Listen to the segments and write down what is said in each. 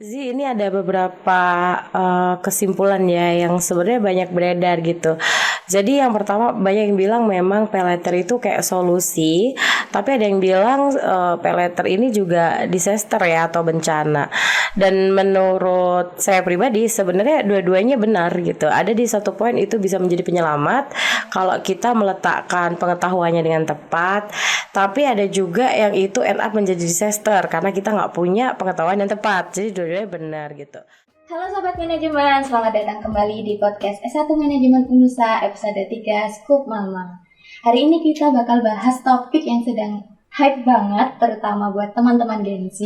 Ini ada beberapa kesimpulan ya yang sebenarnya banyak beredar gitu. Jadi yang pertama banyak yang bilang memang paylater itu kayak solusi, tapi ada yang bilang paylater ini juga disaster ya atau bencana. Dan menurut saya pribadi sebenarnya dua-duanya benar gitu. Ada di satu poin itu bisa menjadi penyelamat kalau kita meletakkan pengetahuannya dengan tepat, tapi ada juga yang itu end up menjadi disaster karena kita nggak punya pengetahuan yang tepat. Jadi dua-duanya benar gitu. Halo Sobat Manajemen, selamat datang kembali di podcast S1 Manajemen Unusa episode 3 Scoop Mama. Hari ini kita bakal bahas topik yang sedang hype banget, terutama buat teman-teman Gen Z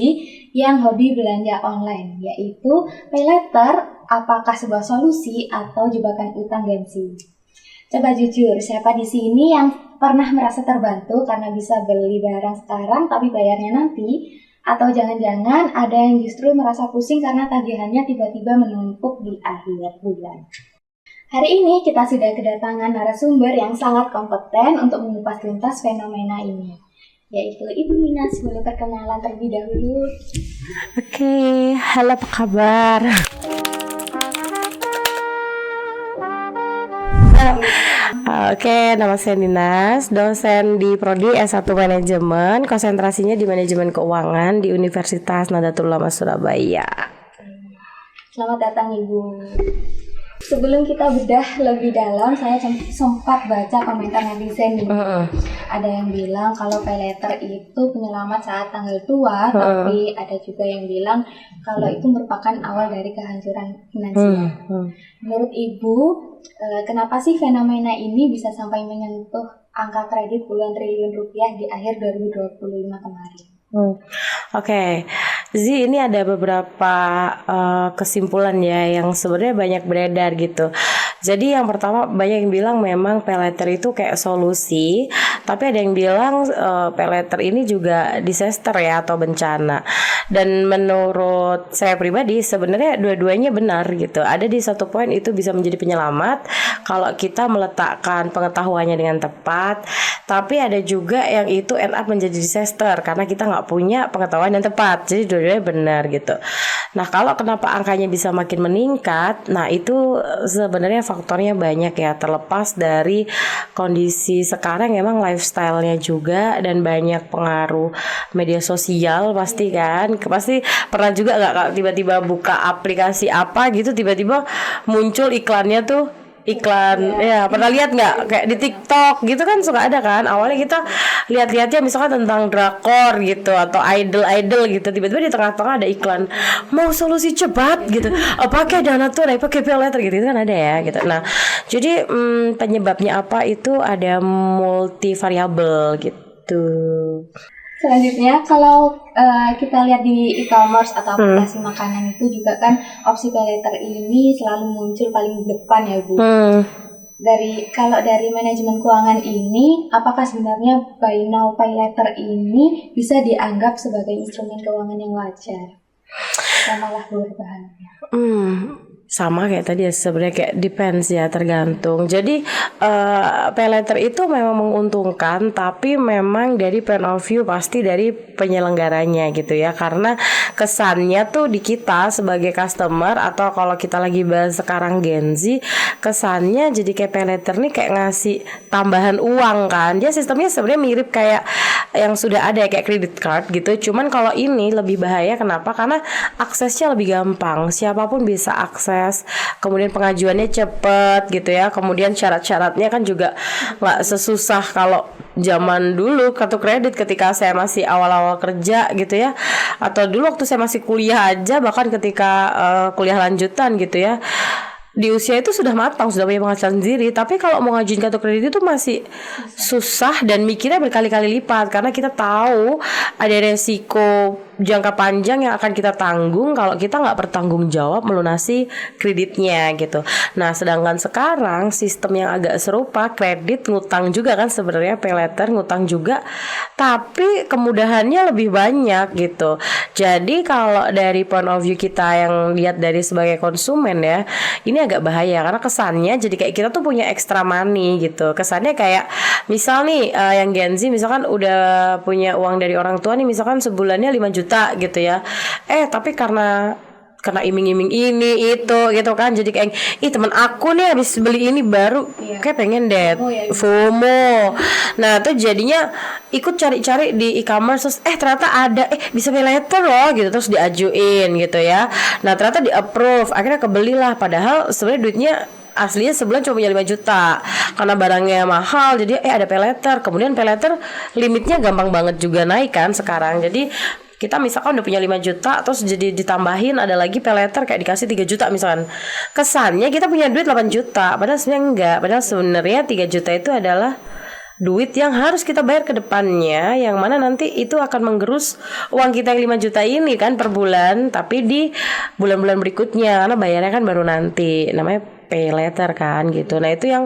yang hobi belanja online, yaitu paylater, apakah sebuah solusi atau jebakan utang Gen Z? Coba jujur, siapa di sini yang pernah merasa terbantu karena bisa beli barang sekarang tapi bayarnya nanti? Atau jangan-jangan ada yang justru merasa pusing karena tagihannya tiba-tiba menumpuk di akhir bulan. Hari ini kita sudah kedatangan narasumber yang sangat kompeten untuk mengupas tuntas fenomena ini, yaitu Ibu Minas. Boleh perkenalan terlebih dahulu. Oke, halo apa kabar? Oke, nama saya Ninas, dosen di Prodi S1 Manajemen, konsentrasinya di Manajemen Keuangan di Universitas Nahdlatul Ulama Surabaya. Selamat datang Ibu. Sebelum kita bedah lebih dalam, saya sempat baca komentar netizen nih. Ada yang bilang kalau paylater itu penyelamat saat tanggal tua, tapi ada juga yang bilang kalau itu merupakan awal dari kehancuran finansial. Menurut Ibu, kenapa sih fenomena ini bisa sampai menyentuh angka kredit puluhan triliun rupiah di akhir 2025 kemarin? Oke. Ini ada beberapa kesimpulan ya yang sebenarnya banyak beredar gitu. Jadi yang pertama banyak yang bilang memang paylater itu kayak solusi, tapi ada yang bilang paylater ini juga disaster ya atau bencana. Dan menurut saya pribadi sebenarnya dua-duanya benar gitu. Ada di satu poin itu bisa menjadi penyelamat kalau kita meletakkan pengetahuannya dengan tepat, tapi ada juga yang itu end up menjadi disaster karena kita nggak punya pengetahuan yang tepat. Jadi dua-duanya benar gitu. Nah, kalau kenapa angkanya bisa makin meningkat, nah itu sebenarnya faktornya banyak ya, terlepas dari kondisi sekarang emang lifestyle-nya juga dan banyak pengaruh media sosial pasti kan. Pasti pernah juga nggak Kak, tiba-tiba buka aplikasi apa gitu tiba-tiba muncul iklannya tuh iklan ya pernah lihat nggak kayak di TikTok gitu kan suka ada kan, awalnya kita lihat-lihatnya misalkan tentang drakor gitu atau idol gitu, tiba-tiba di tengah-tengah ada iklan mau solusi cepat gitu, pakai dana tunai pakai paylater gitu kan ada ya gitu. Nah jadi penyebabnya apa itu ada multivariabel gitu. Selanjutnya, kalau kita lihat di e-commerce atau aplikasi makanan itu juga kan opsi paylater ini selalu muncul paling depan ya Bu. Kalau dari manajemen keuangan ini, apakah sebenarnya buy now pay later ini bisa dianggap sebagai instrumen keuangan yang wajar? Atau malah berbahaya? Sama kayak tadi ya, sebenarnya kayak depends ya, tergantung. Jadi paylater itu memang menguntungkan, tapi memang dari point of view pasti dari penyelenggaranya gitu ya, karena kesannya tuh di kita sebagai customer atau kalau kita lagi bahas sekarang Gen Z, kesannya jadi kayak paylater nih kayak ngasih tambahan uang kan. Dia sistemnya sebenarnya mirip kayak yang sudah ada kayak credit card gitu, cuman kalau ini lebih bahaya. Kenapa? Karena aksesnya lebih gampang, siapapun bisa akses, kemudian pengajuannya cepet gitu ya, kemudian syarat-syaratnya kan juga nggak sesusah kalau zaman dulu kartu kredit ketika saya masih awal-awal kerja gitu ya, atau dulu waktu saya masih kuliah aja, bahkan ketika kuliah lanjutan gitu ya, di usia itu sudah matang, sudah punya penghasilan sendiri, tapi kalau mau ngajuin kartu kredit itu masih susah dan mikirnya berkali-kali lipat karena kita tahu ada resiko jangka panjang yang akan kita tanggung kalau kita nggak bertanggung jawab melunasi kreditnya gitu. Nah, sedangkan sekarang sistem yang agak serupa, kredit ngutang juga kan sebenarnya, paylater ngutang juga, tapi kemudahannya lebih banyak gitu. Jadi kalau dari point of view kita yang lihat dari sebagai konsumen ya, ini agak bahaya karena kesannya jadi kayak kita tuh punya extra money gitu. Kesannya kayak misal nih yang Gen Z misalkan udah punya uang dari orang tua nih, misalkan sebulannya 5 juta gitu ya. Tapi karena kena iming-iming ini itu gitu kan, jadi kayak teman aku nih habis beli ini baru kayak pengen deh FOMO. Nah tuh jadinya ikut cari-cari di e-commerce, terus ternyata ada bisa pay later loh gitu, terus diajuin gitu ya. Nah ternyata di approve, akhirnya kebelilah, padahal sebenarnya duitnya aslinya sebulan cuma punya 5 juta. Karena barangnya mahal jadi ada pay later. Kemudian pay later limitnya gampang banget juga naik kan sekarang. Jadi kita misalkan udah punya 5 juta terus jadi ditambahin ada lagi pay later kayak dikasih 3 juta misalkan. Kesannya kita punya duit 8 juta, padahal sebenarnya enggak. Padahal sebenarnya 3 juta itu adalah duit yang harus kita bayar ke depannya, yang mana nanti itu akan menggerus uang kita yang 5 juta ini kan per bulan, tapi di bulan-bulan berikutnya karena bayarnya kan baru nanti, namanya pay later kan gitu. Nah itu yang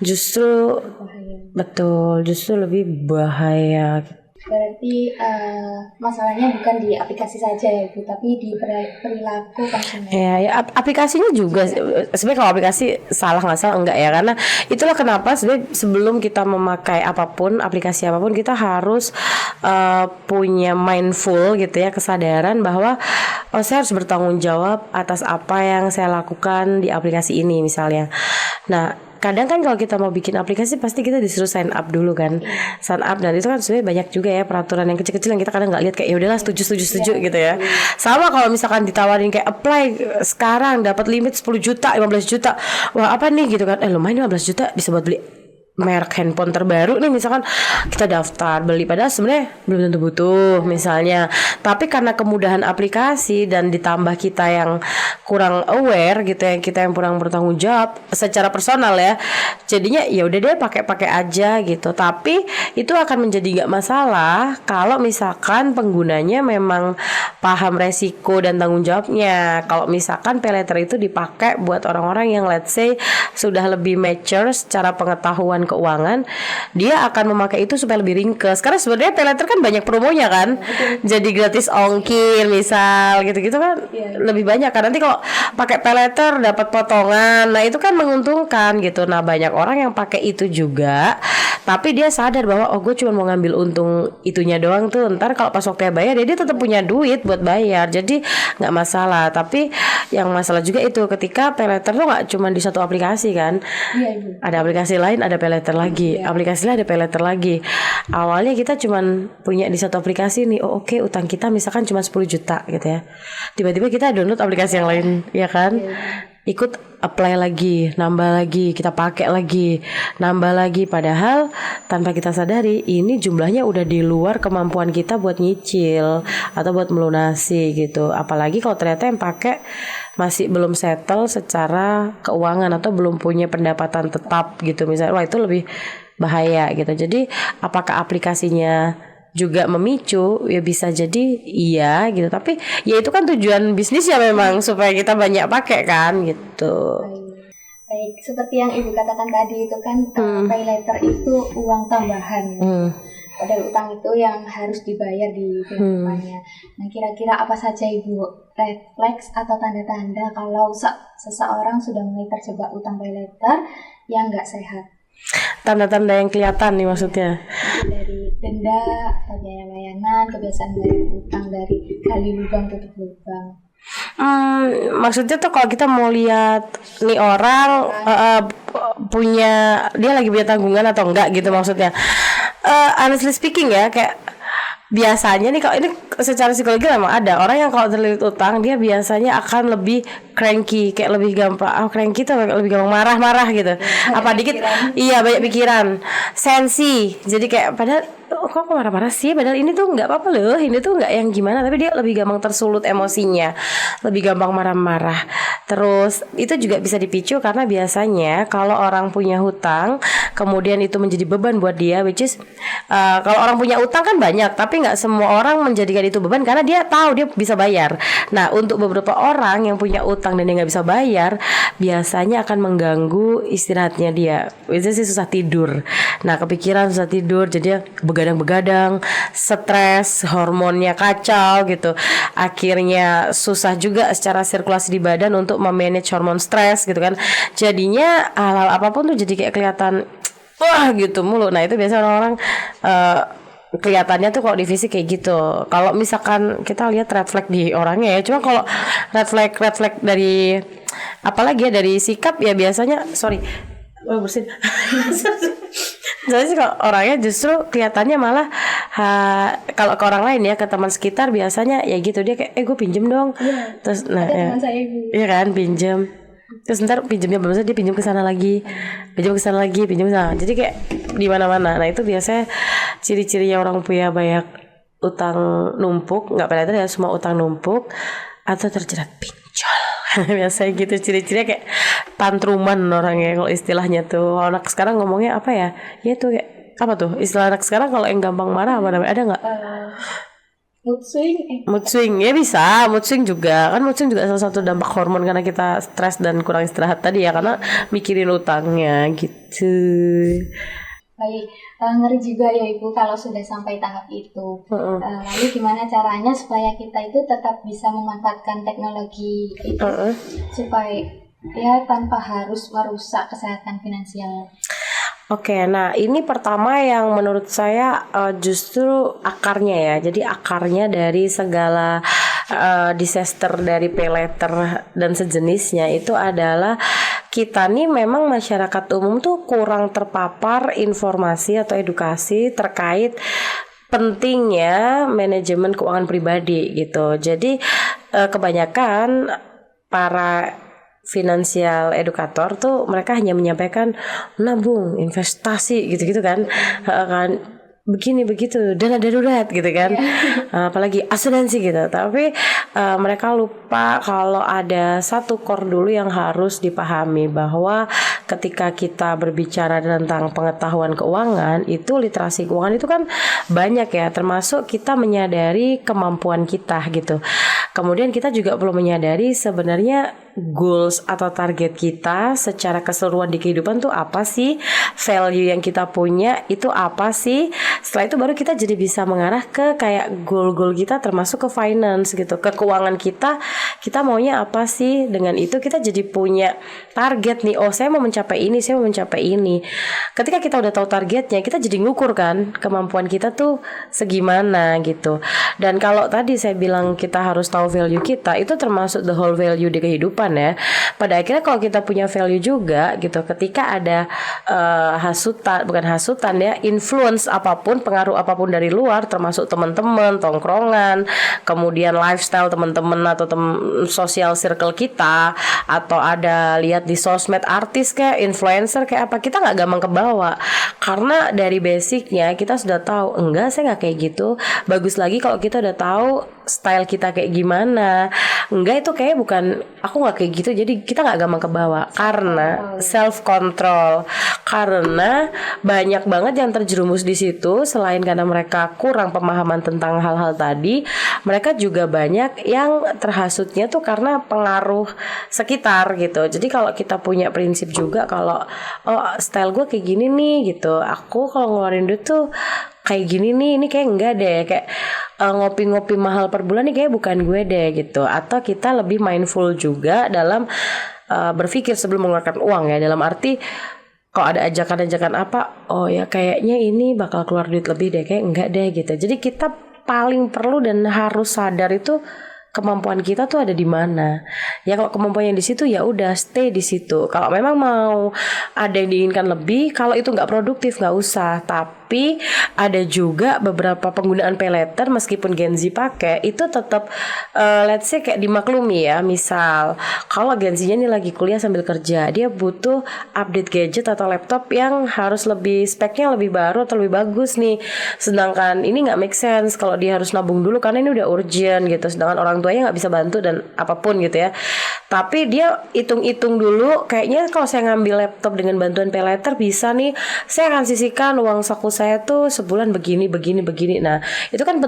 justru betul, justru lebih bahaya. Berarti masalahnya bukan di aplikasi saja ya Bu, tapi di perilaku konsumen. Ya aplikasinya juga sebenarnya. Kalau aplikasi salah nggak salah enggak ya, karena itulah kenapa sebenarnya sebelum kita memakai apapun, aplikasi apapun, kita harus punya mindful gitu ya, kesadaran bahwa saya harus bertanggung jawab atas apa yang saya lakukan di aplikasi ini misalnya. Nah kadang kan kalau kita mau bikin aplikasi pasti kita disuruh sign up dulu kan, sign up, dan itu kan sebenarnya banyak juga ya peraturan yang kecil-kecil yang kita kadang nggak lihat, kayak ya udahlah setuju gitu ya. Sama kalau misalkan ditawarin kayak apply sekarang dapat limit 10 juta 15 juta, wah apa nih gitu kan, lumayan 15 juta bisa buat beli merek handphone terbaru nih misalkan, kita daftar beli padahal sebenarnya belum tentu butuh misalnya. Tapi karena kemudahan aplikasi dan ditambah kita yang kurang aware gitu, yang kita yang kurang bertanggung jawab secara personal ya, jadinya ya udah deh pakai aja gitu. Tapi itu akan menjadi nggak masalah kalau misalkan penggunanya memang paham resiko dan tanggung jawabnya. Kalau misalkan pay later itu dipakai buat orang-orang yang let's say sudah lebih mature secara pengetahuan keuangan, dia akan memakai itu supaya lebih ringkes. Karena sebenarnya pay later kan banyak promonya kan, jadi gratis ongkir misal gitu-gitu kan, lebih banyak kan. Nanti kalau pakai pay later dapat potongan, nah itu kan menguntungkan gitu. Nah banyak orang yang pakai itu juga, tapi dia sadar bahwa gue cuma mau ngambil untung itunya doang tuh, ntar kalau pas waktunya bayar dia tetap punya duit buat bayar, jadi nggak masalah. Tapi yang masalah juga itu ketika pay later tuh nggak cuma di satu aplikasi kan, ada aplikasi lain ada pay later lagi, aplikasi lain ada pay later lagi. Awalnya kita cuman punya di satu aplikasi nih, oke, utang kita misalkan cuma 10 juta gitu ya, tiba-tiba kita download aplikasi yang lain ya kan, ikut apply lagi, nambah lagi, kita pakai lagi, nambah lagi, padahal tanpa kita sadari ini jumlahnya udah di luar kemampuan kita buat nyicil atau buat melunasi gitu. Apalagi kalau ternyata yang pakai masih belum settle secara keuangan atau belum punya pendapatan tetap gitu misalnya, wah itu lebih bahaya gitu. Jadi apakah aplikasinya juga memicu? Ya bisa jadi iya gitu, tapi ya itu kan tujuan bisnis ya memang supaya kita banyak pakai kan gitu. Baik, seperti yang Ibu katakan tadi itu kan pay later itu uang tambahan. Padahal utang itu yang harus dibayar di depannya. Nah kira-kira apa saja Ibu red flags atau tanda-tanda kalau seseorang sudah mulai terjebak utang pay later yang nggak sehat? Tanda-tanda yang kelihatan nih maksudnya dari denda atau biaya layanan, kebiasaan bayar utang dari gali lubang tutup lubang. Maksudnya tuh kalau kita mau lihat nih orang punya, dia lagi punya tanggungan atau enggak gitu maksudnya. Honestly speaking ya, kayak biasanya nih kalau ini secara psikologi memang ada orang yang kalau terlilit utang dia biasanya akan lebih cranky, kayak lebih gampang cranky tuh lebih gampang marah-marah gitu. Apa dikit banyak pikiran, sensi. Jadi kayak padahal kok marah-marah sih, padahal ini tuh nggak apa-apa loh, ini tuh nggak yang gimana, tapi dia lebih gampang tersulut emosinya, lebih gampang marah-marah. Terus itu juga bisa dipicu karena biasanya kalau orang punya hutang kemudian itu menjadi beban buat dia, which is kalau orang punya utang kan banyak, tapi nggak semua orang menjadikan itu beban karena dia tahu dia bisa bayar. Nah untuk beberapa orang yang punya utang dan dia nggak bisa bayar, biasanya akan mengganggu istirahatnya dia, which is susah tidur. Nah kepikiran, susah tidur, jadi begadang-begadang, stres, hormonnya kacau gitu. Akhirnya susah juga secara sirkulasi di badan untuk memanage hormon stres gitu kan. Jadinya hal-hal apapun tuh jadi kayak kelihatan wah gitu mulu. Nah itu biasanya orang-orang kelihatannya tuh kalau di fisik kayak gitu. Kalau misalkan kita lihat red flag di orangnya ya, cuma kalau red flag dari apalagi ya dari sikap ya biasanya bersin. Jadi sih kalau orangnya justru kelihatannya malah kalau ke orang lain ya, ke teman sekitar biasanya ya gitu, dia kayak gue pinjem dong. Terus teman saya iya kan pinjem. Terus ntar pinjemnya belum selesai dia pinjam ke sana lagi, pinjam ke sana. Jadi kayak di mana-mana. Nah itu biasanya ciri-cirinya orang punya banyak utang numpuk, nggak pernah ya semua utang numpuk atau terjerat pinjol. Biasanya gitu ciri-cirinya, kayak tantruman orangnya kalau istilahnya tuh. Anak sekarang ngomongnya apa ya? Ya tuh kayak apa tuh istilah anak sekarang kalau yang gampang marah apa namanya? Ada nggak? Mood swing ya bisa, mood swing juga kan, mood swing juga salah satu dampak hormon karena kita stres dan kurang istirahat tadi ya, karena mikirin utangnya gitu. Baik, ngeri juga ya Ibu kalau sudah sampai tahap itu. Lalu gimana caranya supaya kita itu tetap bisa memanfaatkan teknologi itu supaya ya tanpa harus merusak kesehatan finansial? Oke, nah ini pertama yang menurut saya justru akarnya ya. Jadi akarnya dari segala disaster dari pay letter dan sejenisnya itu adalah kita nih memang masyarakat umum tuh kurang terpapar informasi atau edukasi terkait pentingnya manajemen keuangan pribadi gitu. Jadi kebanyakan para finansial edukator tuh mereka hanya menyampaikan nabung, investasi gitu-gitu kan begini begitu, dana darurat gitu kan, apalagi asuransi gitu. Tapi mereka lupa kalau ada satu core dulu yang harus dipahami, bahwa ketika kita berbicara tentang pengetahuan keuangan itu, literasi keuangan itu kan banyak ya, termasuk kita menyadari kemampuan kita gitu. Kemudian kita juga perlu menyadari sebenarnya goals atau target kita secara keseluruhan di kehidupan tuh apa sih, value yang kita punya itu apa sih. Setelah itu baru kita jadi bisa mengarah ke kayak goal-goal kita, termasuk ke finance gitu, ke keuangan kita maunya apa sih. Dengan itu kita jadi punya target nih, oh saya mau mencapai ini, saya mau mencapai ini. Ketika kita udah tahu targetnya, kita jadi ngukur kan kemampuan kita tuh segimana gitu. Dan kalau tadi saya bilang kita harus tahu value kita, itu termasuk the whole value di kehidupan ya. Pada akhirnya kalau kita punya value juga gitu, ketika ada bukan hasutan ya, influence apapun, pengaruh apapun dari luar, termasuk teman-teman, tongkrongan, kemudian lifestyle teman-teman atau social circle kita, atau ada lihat di sosmed artis kayak influencer kayak apa, kita nggak gampang kebawa karena dari basicnya kita sudah tahu, enggak saya nggak kayak gitu. Bagus lagi kalau kita udah tahu style kita kayak gimana. Enggak, itu kayak bukan, aku nggak kayak gitu, jadi kita nggak gampang kebawa karena self control. Karena banyak banget yang terjerumus di situ, selain karena mereka kurang pemahaman tentang hal-hal tadi, mereka juga banyak yang terhasutnya tuh karena pengaruh sekitar gitu. Jadi kalau kita punya prinsip juga kalau style gue kayak gini nih gitu, aku kalau ngeluarin duit tuh kayak gini nih, ini kayak enggak deh, kayak ngopi-ngopi mahal per bulan nih kayak bukan gue deh gitu. Atau kita lebih mindful juga dalam berpikir sebelum mengeluarkan uang ya, dalam arti kalau ada ajakan-ajakan apa, oh ya kayaknya ini bakal keluar duit lebih deh, kayak enggak deh gitu. Jadi kita paling perlu dan harus sadar itu kemampuan kita tuh ada di mana. Ya kalau kemampuan yang di situ ya udah stay di situ. Kalau memang mau ada yang diinginkan lebih, kalau itu nggak produktif nggak usah. Tapi ada juga beberapa penggunaan pay letter meskipun Gen Z pakai itu tetap let's say kayak dimaklumi ya. Misal kalau Gen Z-nya ini lagi kuliah sambil kerja, dia butuh update gadget atau laptop yang harus lebih speknya lebih baru atau lebih bagus nih. Sedangkan ini nggak make sense kalau dia harus nabung dulu karena ini udah urgent gitu. Sedangkan orang tuanya nggak bisa bantu dan apapun gitu ya. Tapi dia hitung-hitung dulu, kayaknya kalau saya ngambil laptop dengan bantuan pay letter bisa nih, saya akan sisihkan uang saku saya tuh sebulan begini. Nah itu kan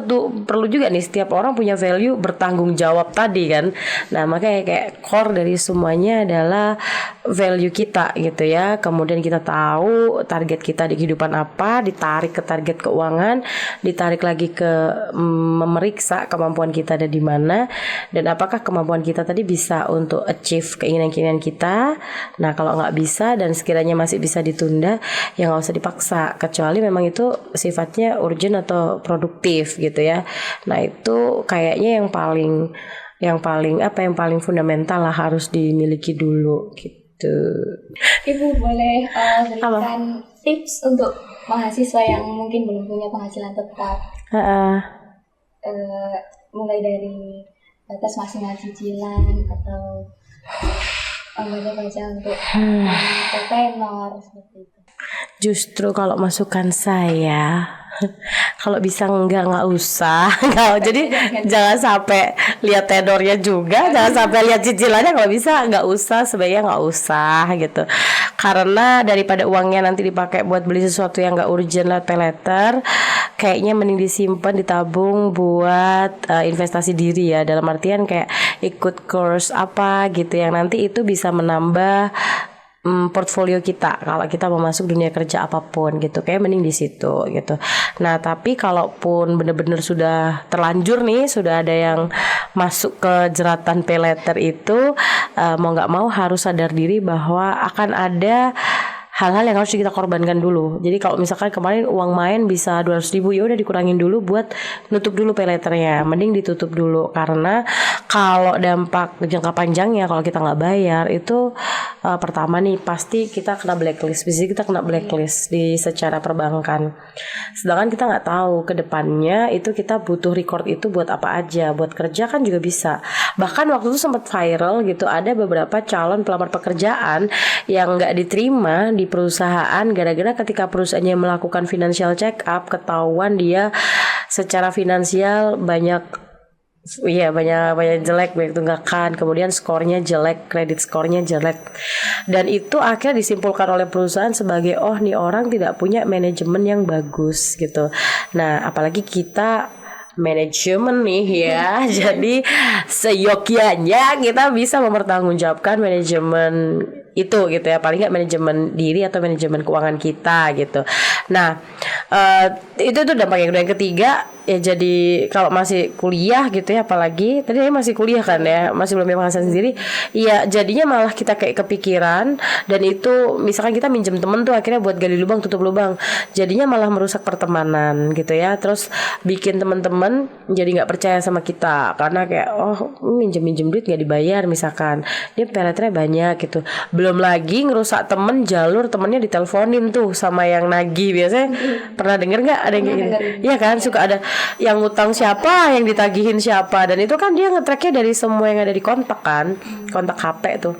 perlu juga nih setiap orang punya value bertanggung jawab tadi kan. Nah makanya kayak core dari semuanya adalah value kita gitu ya. Kemudian kita tahu target kita di kehidupan apa, ditarik ke target keuangan, ditarik lagi ke memeriksa kemampuan kita ada di mana, dan apakah kemampuan kita tadi bisa untuk achieve keinginan-keinginan kita. Nah kalau nggak bisa dan sekiranya masih bisa ditunda, ya nggak usah dipaksa, kecuali memang memang itu sifatnya urgent atau produktif gitu ya. Nah itu kayaknya yang paling fundamental lah harus dimiliki dulu gitu. Ibu boleh berikan tips untuk mahasiswa yang mungkin belum punya penghasilan tetap, mulai dari batas maksimal cicilan atau baca-baca untuk tenor seperti itu. Justru kalau masukan saya, kalau bisa nggak usah. Jadi jangan sampai lihat tenornya juga, jangan sampai lihat cicilannya. Kalau bisa nggak usah, sebaiknya nggak usah gitu. Karena daripada uangnya nanti dipakai buat beli sesuatu yang nggak urgent lah pay letter, kayaknya mending disimpan, ditabung buat investasi diri ya. Dalam artian kayak ikut course apa gitu yang nanti itu bisa menambah portfolio kita kalau kita mau masuk dunia kerja apapun gitu, kayak mending di situ gitu. Nah tapi kalaupun bener-bener sudah terlanjur nih, sudah ada yang masuk ke jeratan pay letter itu, mau nggak mau harus sadar diri bahwa akan ada hal-hal yang harus kita korbankan dulu. Jadi kalau misalkan kemarin uang main bisa 200.000, ya udah dikurangin dulu buat nutup dulu pay letternya. Mending ditutup dulu, karena kalau dampak jangka panjangnya kalau kita nggak bayar itu pertama nih pasti kita kena blacklist. Biasanya kita kena blacklist di secara perbankan. Sedangkan kita nggak tahu ke depannya itu kita butuh record itu buat apa aja. Buat kerja kan juga bisa. Bahkan waktu itu sempat viral gitu, ada beberapa calon pelamar pekerjaan yang nggak diterima di perusahaan gara-gara ketika perusahaannya melakukan financial check up ketahuan dia secara finansial banyak jelek, banyak tunggakan, kemudian skornya jelek, kredit skornya jelek, dan itu akhirnya disimpulkan oleh perusahaan sebagai oh nih orang tidak punya manajemen yang bagus gitu. Nah apalagi kita manajemen nih ya, jadi seyogyanya kita bisa mempertanggungjawabkan manajemen itu gitu ya, paling nggak manajemen diri atau manajemen keuangan kita gitu. Nah itu tuh dampak yang ketiga ya. Jadi kalau masih kuliah gitu ya, apalagi tadi masih kuliah kan ya, masih belum punya penghasilan sendiri ya, jadinya malah kita kayak kepikiran, dan itu misalkan kita minjem temen tuh akhirnya buat gali lubang tutup lubang, jadinya malah merusak pertemanan gitu ya. Terus bikin teman-teman jadi nggak percaya sama kita karena kayak oh minjem duit nggak dibayar, misalkan dia pay letternya banyak gitu. Belum lagi ngerusak temen, jalur temennya diteleponin tuh sama yang nagih. Biasanya pernah denger nggak ada yang kayak gitu? Iya kan, suka ada yang ngutang siapa, yang ditagihin siapa, dan itu kan dia nge-tracknya dari semua yang ada di kontak kan, kontak HP tuh.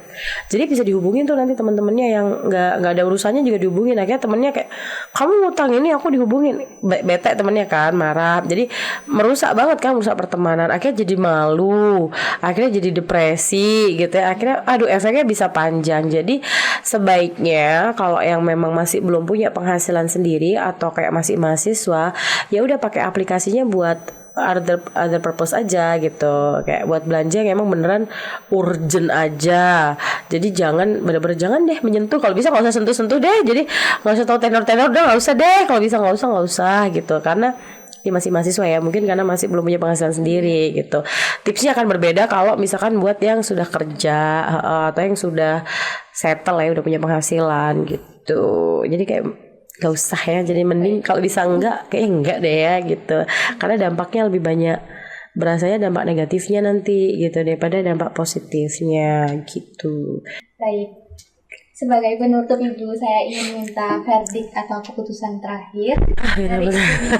Jadi bisa dihubungin tuh nanti teman-temannya yang nggak ada urusannya juga dihubungin. Akhirnya temennya kayak kamu ngutang ini aku dihubungin, bete temennya kan, marah. Jadi merusak banget kan, merusak pertemanan. Akhirnya jadi malu, akhirnya jadi depresi gitu ya. Akhirnya aduh efeknya bisa panjang. Jadi sebaiknya kalau yang memang masih belum punya penghasilan sendiri atau kayak masih mahasiswa, ya udah pakai aplikasinya buat other purpose aja gitu, kayak buat belanja yang emang beneran urgent aja. Jadi jangan bener-bener jangan deh menyentuh, kalau bisa nggak usah sentuh-sentuh deh. Jadi nggak usah tahu tenor-tenor, udah nggak usah deh, kalau bisa nggak usah gitu, karena dia masih mahasiswa ya, mungkin karena masih belum punya penghasilan sendiri gitu. Tipsnya akan berbeda kalau misalkan buat yang sudah kerja atau yang sudah settle ya, udah punya penghasilan gitu. Jadi kayak gak usah ya, jadi mending kalau bisa enggak deh ya gitu, karena dampaknya lebih banyak, berasanya dampak negatifnya nanti gitu daripada dampak positifnya gitu. Baik, sebagai penutup Ibu, saya ingin minta verdict atau keputusan terakhir dari Ibu,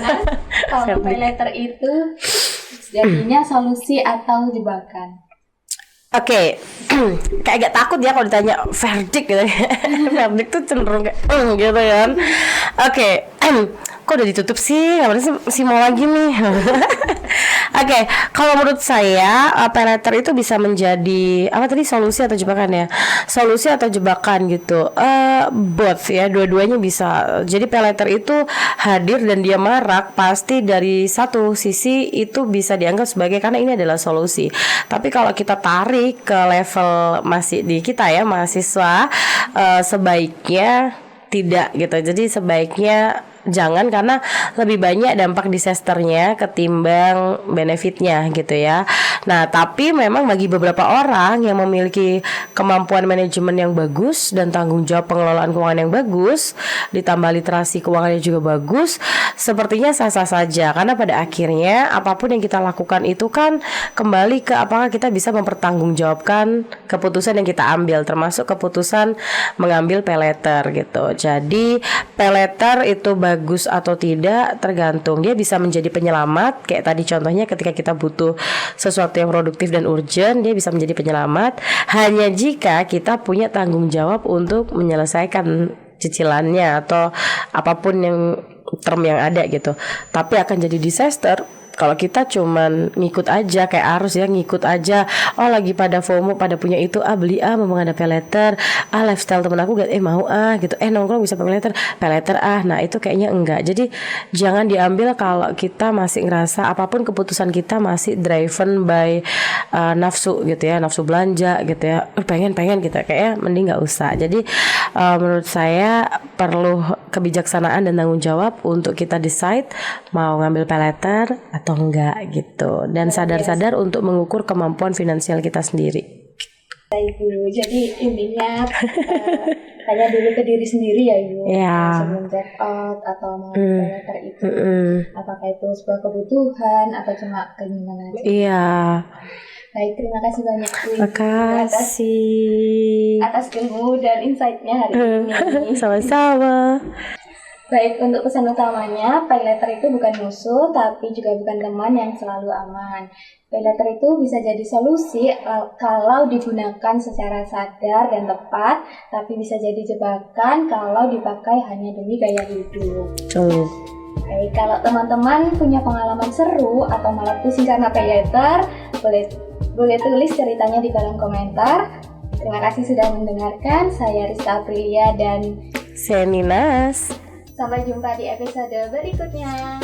kalau pay letter itu jadinya solusi atau jebakan. Oke, kayak agak takut ya kalau ditanya verdict gitu. Verdict tuh cenderung kayak gitu kan. Oke, kok udah ditutup sih? Kapan sih mau lagi nih? Oke, kalau menurut saya pay letter itu bisa menjadi apa tadi, solusi atau jebakan ya? Solusi atau jebakan gitu. Both ya, dua-duanya bisa. Jadi pay letter itu hadir dan dia marak pasti dari satu sisi itu bisa dianggap sebagai karena ini adalah solusi. Tapi kalau kita tarik ke level masih di kita ya mahasiswa, sebaiknya tidak gitu. Jadi sebaiknya jangan, karena lebih banyak dampak disasternya ketimbang benefitnya gitu ya. Nah, tapi memang bagi beberapa orang yang memiliki kemampuan manajemen yang bagus dan tanggung jawab pengelolaan keuangan yang bagus, ditambah literasi keuangannya juga bagus, sepertinya sah-sah saja. Karena pada akhirnya apapun yang kita lakukan itu kan kembali ke apakah kita bisa mempertanggungjawabkan keputusan yang kita ambil, termasuk keputusan mengambil pay letter gitu. Jadi pay letter itu bagus atau tidak tergantung. Dia bisa menjadi penyelamat, kayak tadi contohnya ketika kita butuh sesuatu yang produktif dan urgent, dia bisa menjadi penyelamat hanya jika kita punya tanggung jawab untuk menyelesaikan cicilannya atau apapun yang term yang ada gitu. Tapi akan jadi disaster kalau kita cuman ngikut aja, kayak arus ya, ngikut aja. Oh lagi pada FOMO, pada punya itu, beli mumpung ada pay letter, lifestyle temen aku gak mau gitu, nongkrong bisa pay letter, nah itu kayaknya enggak. Jadi jangan diambil kalau kita masih ngerasa apapun keputusan kita masih driven by nafsu gitu ya, nafsu belanja gitu ya, pengen gitu, kayaknya mending gak usah. Jadi menurut saya perlu kebijaksanaan dan tanggung jawab untuk kita decide mau ngambil pay letter atau enggak gitu, dan sadar-sadar untuk mengukur kemampuan finansial kita sendiri. Ibu, jadi intinya tanya dulu ke diri sendiri ya Ibu, sebelum check out atau mau pay letter itu, apakah itu sebuah kebutuhan atau cuma keinginan aja. Iya. Baik, terima kasih banyak Bu. Terima kasih atas ilmu dan insight-nya hari ini. Sama-sama. Baik, untuk pesan utamanya, pay letter itu bukan musuh, tapi juga bukan teman yang selalu aman. Pay letter itu bisa jadi solusi kalau digunakan secara sadar dan tepat, tapi bisa jadi jebakan kalau dipakai hanya demi gaya hidup. Baik, kalau teman-teman punya pengalaman seru atau malah pusing karena pay letter, boleh tulis ceritanya di kolom komentar. Terima kasih sudah mendengarkan. Saya Rizka Aprilia dan saya Ninas. Sampai jumpa di episode berikutnya.